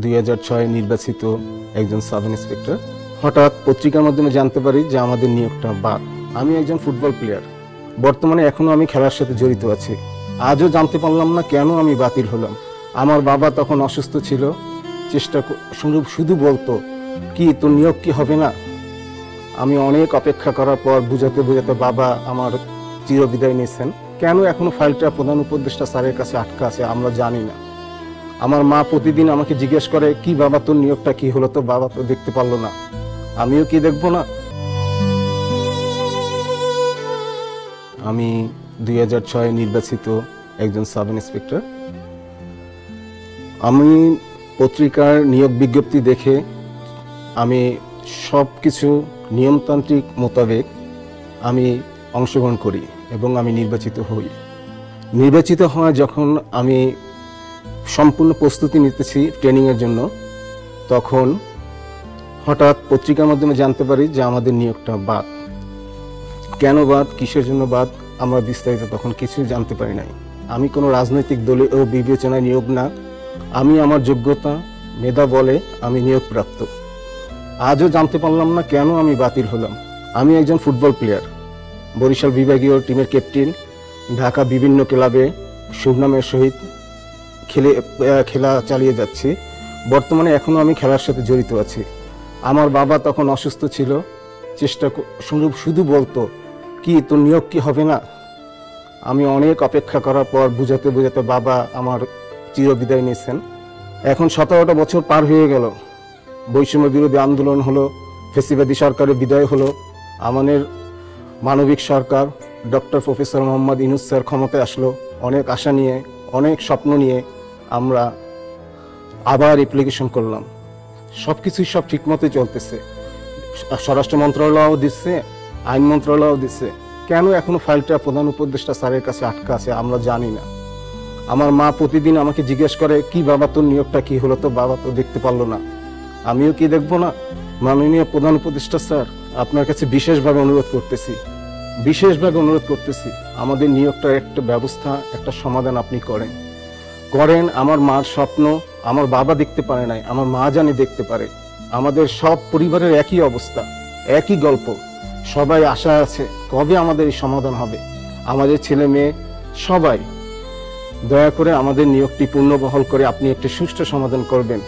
2006 নির্বাচিত একজন sub inspector. হঠাৎ পত্রিকার মাধ্যমে জানতে পারি যে আমাদের নিয়োগটা বাদ। আমি একজন ফুটবল প্লেয়ার, বর্তমানে এখনো আমি খেলার সাথে জড়িত আছি। আজও জানতে পারলাম না কেন আমি বাতিল হলাম। আমার বাবা তখন অসুস্থ ছিল, শুধু বলতো কি তোর নিয়োগ কি হবে না। আমি অনেক অপেক্ষা করার পর বুঝাতে বাবা আমার চিরবিদায় নিয়েছেন। কেন এখনো ফাইলটা প্রধান উপদেষ্টা স্যারের কাছে আটকা আছে আমরা জানি না। আমার মা প্রতিদিন আমাকে জিজ্ঞেস করে কি বাবা তোর নিয়োগটা কি হলো, তো বাবা তো দেখতে পারলো না, আমিও কি দেখবো না। আমি 2006 নির্বাচিত একজন সাব ইন্সপেক্টর। আমি পত্রিকার নিয়োগ বিজ্ঞপ্তি দেখে আমি সব কিছু নিয়মতান্ত্রিক মোতাবেক আমি অংশগ্রহণ করি এবং আমি নির্বাচিত হই। নির্বাচিত হওয়া যখন আমি সম্পূর্ণ প্রস্তুতি নিতেছি ট্রেনিংয়ের জন্য, তখন হঠাৎ পত্রিকার মাধ্যমে জানতে পারি যে আমাদের নিয়োগটা বাদ। কেন বাদ, কিসের জন্য বাদ, আমরা বিস্তারিত তখন কিছুই জানতে পারি নাই। আমি কোনো রাজনৈতিক দলীয় বিবেচনায় নিয়োগ না, আমি আমার যোগ্যতা মেধা বলে আমি নিয়োগপ্রাপ্ত। আজও জানতে পারলাম না কেন আমি বাতিল হলাম। আমি একজন ফুটবল প্লেয়ার, বরিশাল বিভাগীয় টিমের ক্যাপ্টেন, ঢাকা বিভিন্ন ক্লাবে সুনামের সহিত খেলা চালিয়ে যাচ্ছি। বর্তমানে এখনো আমি খেলার সাথে জড়িত আছি। আমার বাবা তখন অসুস্থ ছিল, শুধু বলতো কি তোর নিয়োগ কি হবে না। আমি অনেক অপেক্ষা করার পর বুঝাতে বাবা আমার চিরবিদায় নিয়েছেন। এখন 17টা বছর পার হয়ে গেল, বৈষম্য বিরোধী আন্দোলন হলো, ফেসিবাদী সরকারের বিদায় হলো, আমাদের মানবিক সরকার doctor professor Muhammad Yunus sir ক্ষমতায় আসলো। অনেক আশা নিয়ে, অনেক স্বপ্ন নিয়ে আমরা আবার অ্যাপ্লিকেশন করলাম। সব কিছুই সব ঠিকমতোই চলতেছে, স্বরাষ্ট্র মন্ত্রণালয়ও দিচ্ছে, আইন মন্ত্রণালয়ও দিচ্ছে। কেন এখনো ফাইলটা প্রধান উপদেষ্টা স্যারের কাছে আটকা আছে আমরা জানি না। আমার মা প্রতিদিন আমাকে জিজ্ঞেস করে কি বাবা তোর নিয়োগটা কি হলো, তো বাবা তো দেখতে পারলো না, আমিও কি দেখবো না। মাননীয় প্রধান উপদেষ্টা স্যার, আপনার কাছে বিশেষভাবে অনুরোধ করতেছি আমাদের নিয়োগটার একটা ব্যবস্থা, একটা সমাধান আপনি করেন। আমার মার স্বপ্ন আমার বাবা দেখতে পারে নাই, আমার মা জানি দেখতে পারে। আমাদের সব পরিবারের একই অবস্থা, একই গল্প, সবাই আশা আছে কবে আমাদের এই সমাধান হবে। আমাদের ছেলে মেয়ে সবাই, দয়া করে আমাদের নিয়োগটি পূর্ণবহাল করে আপনি একটি সুষ্ঠু সমাধান করবেন।